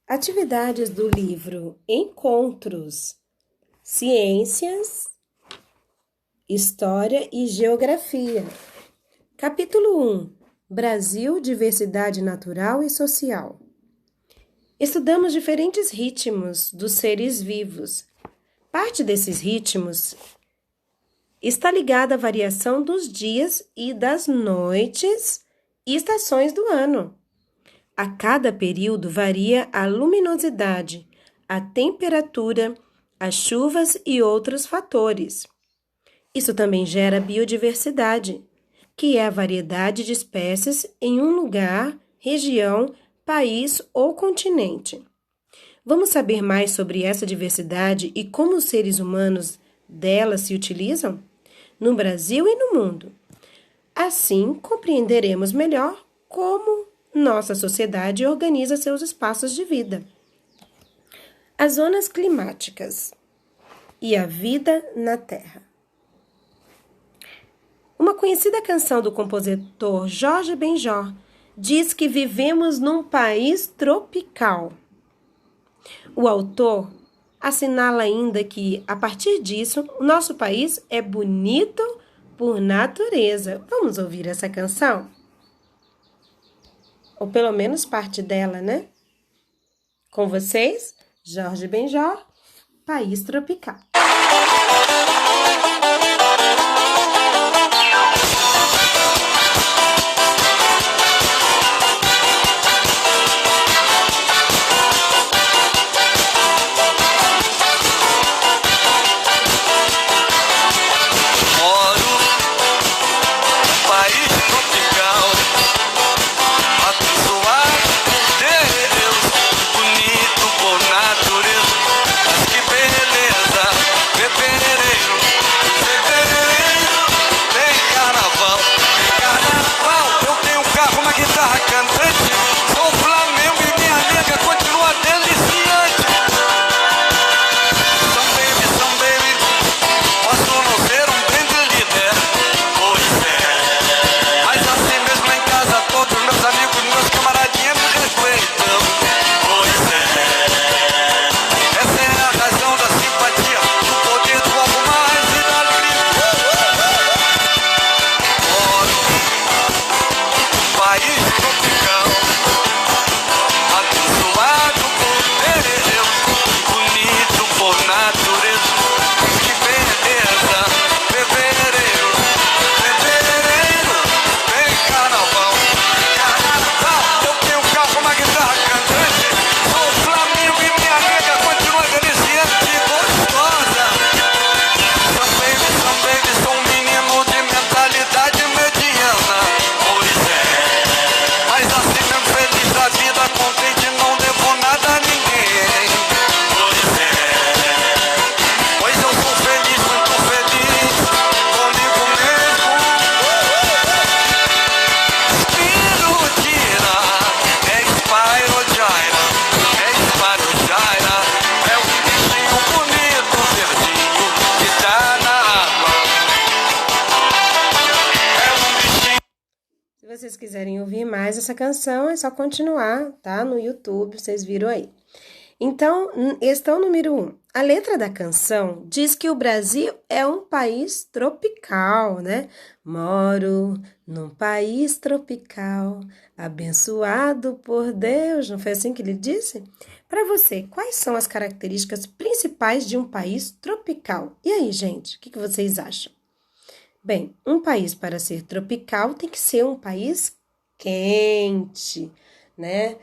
Atividades do livro Encontros, Ciências, História e Geografia. Capítulo 1. Brasil, Diversidade Natural e Social. Estudamos diferentes ritmos dos seres vivos. Parte desses ritmos está ligada à variação dos dias e das noites e estações do ano. A cada período varia a luminosidade, a temperatura, as chuvas e outros fatores. Isso também gera biodiversidade, que é a variedade de espécies em um lugar, região, país ou continente. Vamos saber mais sobre essa diversidade e como os seres humanos dela se utilizam? No Brasil e no mundo. Assim, compreenderemos melhor como nossa sociedade organiza seus espaços de vida. As zonas climáticas e a vida na Terra. Uma conhecida canção do compositor Jorge Benjor diz que vivemos num país tropical. O autor assinala ainda que, a partir disso, o nosso país é bonito por natureza. Vamos ouvir essa canção? Ou pelo menos parte dela, né? Com vocês, Jorge Benjor, País Tropical. Se vocês quiserem ouvir mais essa canção, é só continuar, tá? No YouTube, vocês viram aí. Então, questão número 1. A letra da canção diz que o Brasil é um país tropical, né? Moro num país tropical, abençoado por Deus. Não foi assim que ele disse? Para você, quais são as características principais de um país tropical? E aí, gente, o que vocês acham? Bem, um país para ser tropical tem que ser um país quente, né?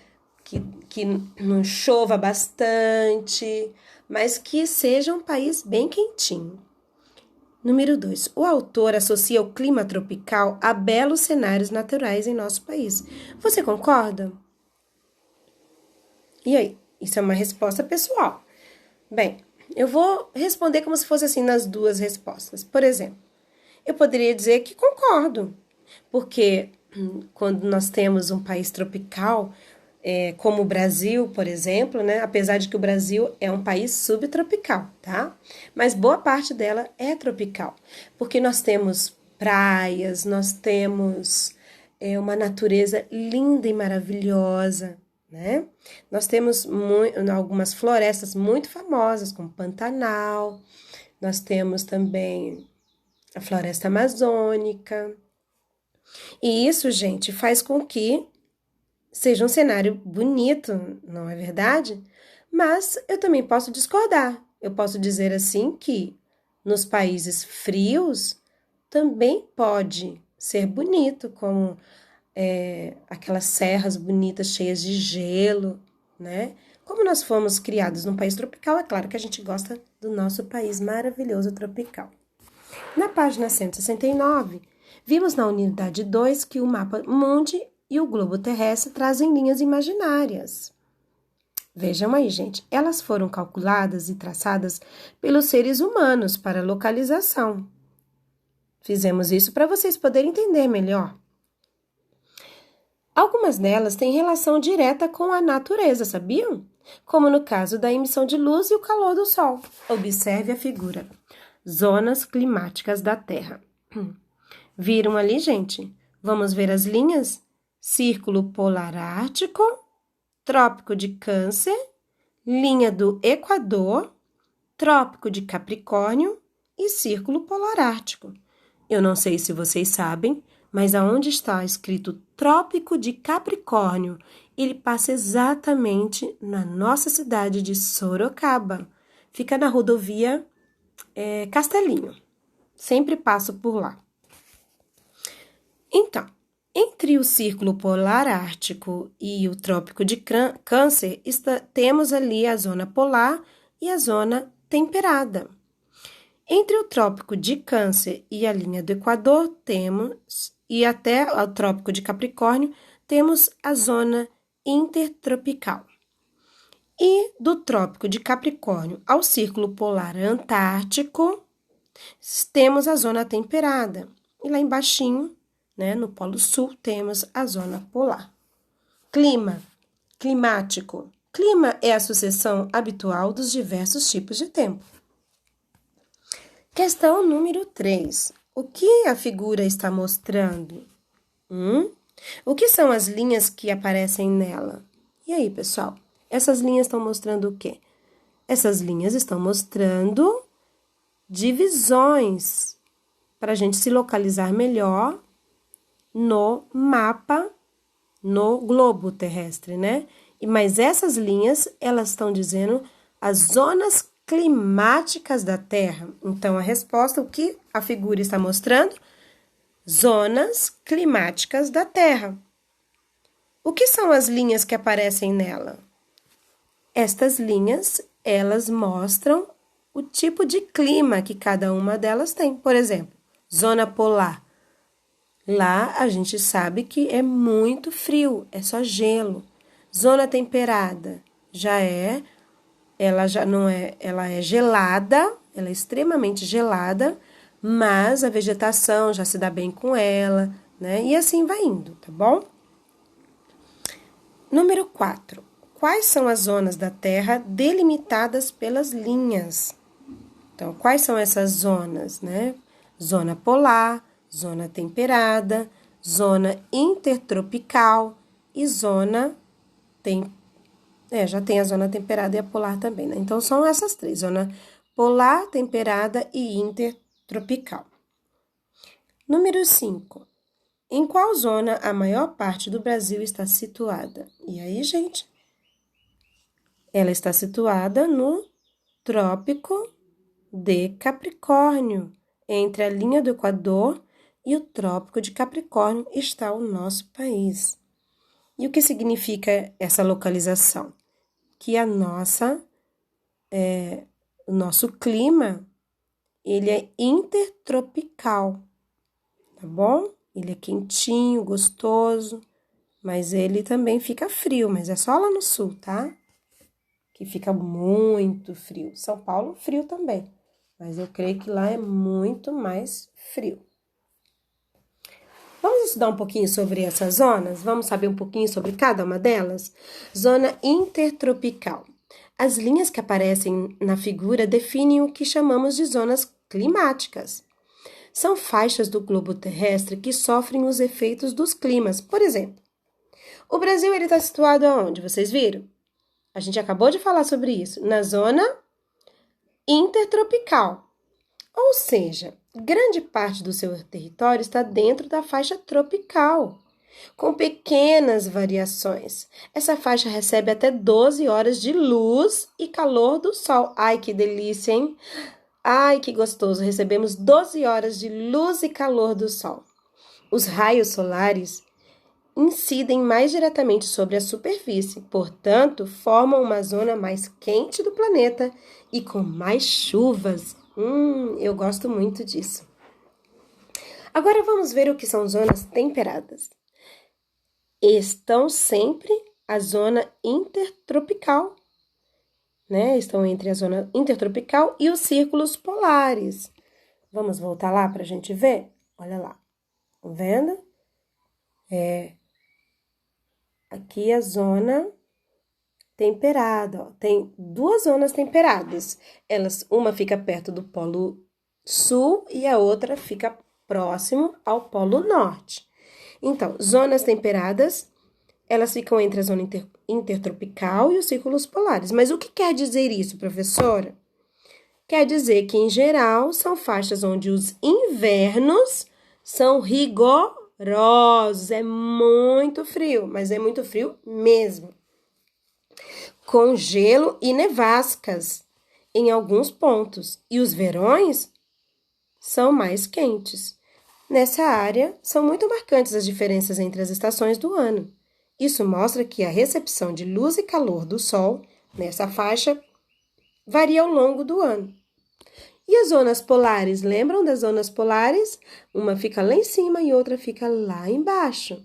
Que não chova bastante, mas que seja um país bem quentinho. Número 2. O autor associa o clima tropical a belos cenários naturais em nosso país. Você concorda? E aí? Isso é uma resposta pessoal. Bem, eu vou responder como se fosse assim nas duas respostas. Por exemplo, eu poderia dizer que concordo, porque quando nós temos um país tropical, como o Brasil, por exemplo, né? Apesar de que o Brasil é um país subtropical, tá? Mas boa parte dela é tropical, porque nós temos praias, nós temos uma natureza linda e maravilhosa, né? Nós temos algumas florestas muito famosas, como Pantanal, nós temos também a floresta amazônica. E isso, gente, faz com que seja um cenário bonito, não é verdade? Mas eu também posso discordar. Eu posso dizer assim que nos países frios também pode ser bonito, como aquelas serras bonitas cheias de gelo, né? Como nós fomos criados num país tropical, é claro que a gente gosta do nosso país maravilhoso tropical. Na página 169, vimos na unidade 2 que o mapa mundi e o globo terrestre trazem linhas imaginárias. Vejam aí, gente, elas foram calculadas e traçadas pelos seres humanos para localização. Fizemos isso para vocês poderem entender melhor. Algumas delas têm relação direta com a natureza, sabiam? Como no caso da emissão de luz e o calor do Sol. Observe a figura. Zonas climáticas da Terra. Viram ali, gente? Vamos ver as linhas? Círculo polar ártico, trópico de Câncer, linha do Equador, trópico de Capricórnio e círculo polar ártico. Eu não sei se vocês sabem, mas aonde está escrito Trópico de Capricórnio, ele passa exatamente na nossa cidade de Sorocaba. Fica na rodovia Castelinho. Sempre passo por lá. Então, entre o Círculo Polar Ártico e o Trópico de Câncer, temos ali a zona polar e a zona temperada. Entre o Trópico de Câncer e a linha do Equador, e até o Trópico de Capricórnio, temos a zona intertropical. E do Trópico de Capricórnio ao Círculo Polar Antártico, temos a zona temperada. E lá embaixinho, né, no Polo Sul, temos a zona polar. Climático. Clima é a sucessão habitual dos diversos tipos de tempo. Questão número 3. O que a figura está mostrando? O que são as linhas que aparecem nela? E aí, pessoal? Essas linhas estão mostrando o quê? Essas linhas estão mostrando divisões para a gente se localizar melhor no mapa, no globo terrestre, né? Mas essas linhas, elas estão dizendo as zonas climáticas da Terra. Então, a resposta, o que a figura está mostrando? Zonas climáticas da Terra. O que são as linhas que aparecem nela? Estas linhas, elas mostram o tipo de clima que cada uma delas tem. Por exemplo, zona polar. Lá a gente sabe que é muito frio, é só gelo. Zona temperada ela já não é, ela é gelada, ela é extremamente gelada, mas a vegetação já se dá bem com ela, né? E assim vai indo, tá bom? Número 4. Quais são as zonas da Terra delimitadas pelas linhas? Então, quais são essas zonas, né? Zona polar, zona temperada, zona intertropical e zona já tem a zona temperada e a polar também, né? Então, são essas três, zona polar, temperada e intertropical. Número 5. Em qual zona a maior parte do Brasil está situada? E aí, gente? Ela está situada no Trópico de Capricórnio. Entre a linha do Equador e o Trópico de Capricórnio está o nosso país. E o que significa essa localização? Que o nosso clima, ele é intertropical, tá bom? Ele é quentinho, gostoso, mas ele também fica frio, mas é só lá no sul, tá? Que fica muito frio. São Paulo, frio também, mas eu creio que lá é muito mais frio. Vamos estudar um pouquinho sobre essas zonas? Vamos saber um pouquinho sobre cada uma delas? Zona intertropical. As linhas que aparecem na figura definem o que chamamos de zonas climáticas. São faixas do globo terrestre que sofrem os efeitos dos climas. Por exemplo, O Brasil, ele está situado aonde? Vocês viram? A gente acabou de falar sobre isso. Na zona intertropical. Ou seja, grande parte do seu território está dentro da faixa tropical, com pequenas variações. Essa faixa recebe até 12 horas de luz e calor do sol. Ai, que delícia, hein? Ai, que gostoso! Recebemos 12 horas de luz e calor do sol. Os raios solares incidem mais diretamente sobre a superfície, portanto, formam uma zona mais quente do planeta e com mais chuvas. Eu gosto muito disso. Agora vamos ver o que são zonas temperadas. Estão sempre a zona intertropical, né? Estão entre a zona intertropical e os círculos polares. Vamos voltar lá para a gente ver? Olha lá, tá vendo? Aqui a zona temperada, ó. Tem duas zonas temperadas. Uma fica perto do Polo Sul e a outra fica próximo ao Polo Norte. Então, zonas temperadas, elas ficam entre a zona intertropical e os círculos polares. Mas o que quer dizer isso, professora? Quer dizer que, em geral, são faixas onde os invernos são rigorosos. É muito frio, mas é muito frio mesmo. Com gelo e nevascas em alguns pontos. E os verões são mais quentes. Nessa área, são muito marcantes as diferenças entre as estações do ano. Isso mostra que a recepção de luz e calor do Sol, nessa faixa, varia ao longo do ano. E as zonas polares, lembram das zonas polares? Uma fica lá em cima e outra fica lá embaixo.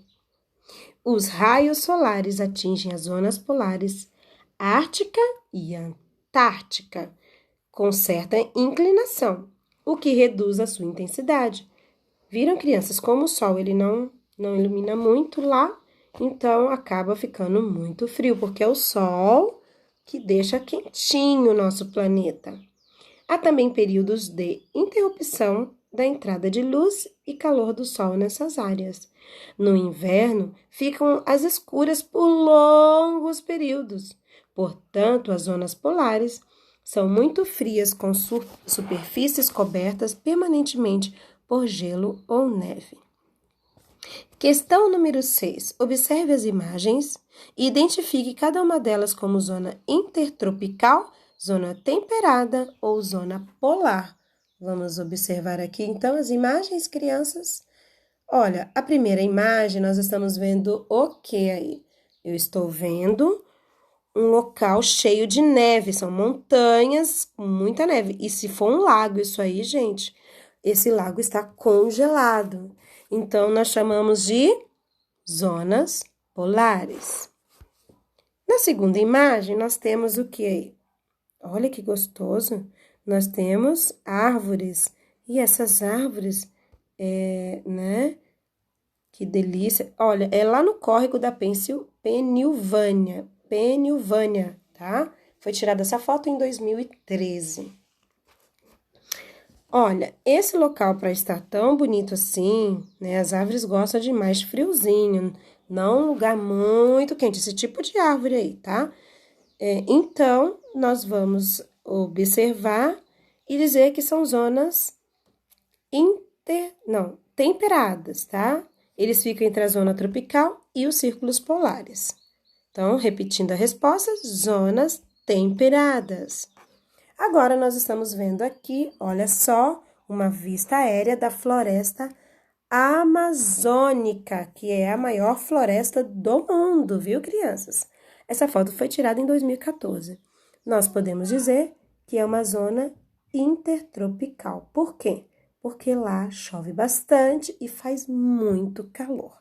Os raios solares atingem as zonas polares Ártica e Antártica, com certa inclinação, o que reduz a sua intensidade. Viram, crianças, como o Sol ele não ilumina muito lá, então acaba ficando muito frio, porque é o Sol que deixa quentinho o nosso planeta. Há também períodos de interrupção da entrada de luz e calor do Sol nessas áreas. No inverno, ficam às escuras por longos períodos. Portanto, as zonas polares são muito frias, com superfícies cobertas permanentemente por gelo ou neve. Questão número 6. Observe as imagens e identifique cada uma delas como zona intertropical, zona temperada ou zona polar. Vamos observar aqui, então, as imagens, crianças? Olha, a primeira imagem, nós estamos vendo o que aí? Eu estou vendo um local cheio de neve, são montanhas com muita neve. E se for um lago isso aí, gente, esse lago está congelado. Então, nós chamamos de zonas polares. Na segunda imagem, nós temos o que aí? Olha que gostoso! Nós temos árvores. E essas árvores, né? Que delícia! Olha, é lá no córrego da Pensilvânia, tá? Foi tirada essa foto em 2013. Olha, esse local para estar tão bonito assim, né? As árvores gostam de mais friozinho, não um lugar muito quente, esse tipo de árvore aí, tá? Então, nós vamos observar e dizer que são zonas temperadas, tá? Eles ficam entre a zona tropical e os círculos polares. Então, repetindo a resposta, zonas temperadas. Agora, nós estamos vendo aqui, olha só, uma vista aérea da floresta amazônica, que é a maior floresta do mundo, viu, crianças? Essa foto foi tirada em 2014. Nós podemos dizer que é uma zona intertropical. Por quê? Porque lá chove bastante e faz muito calor.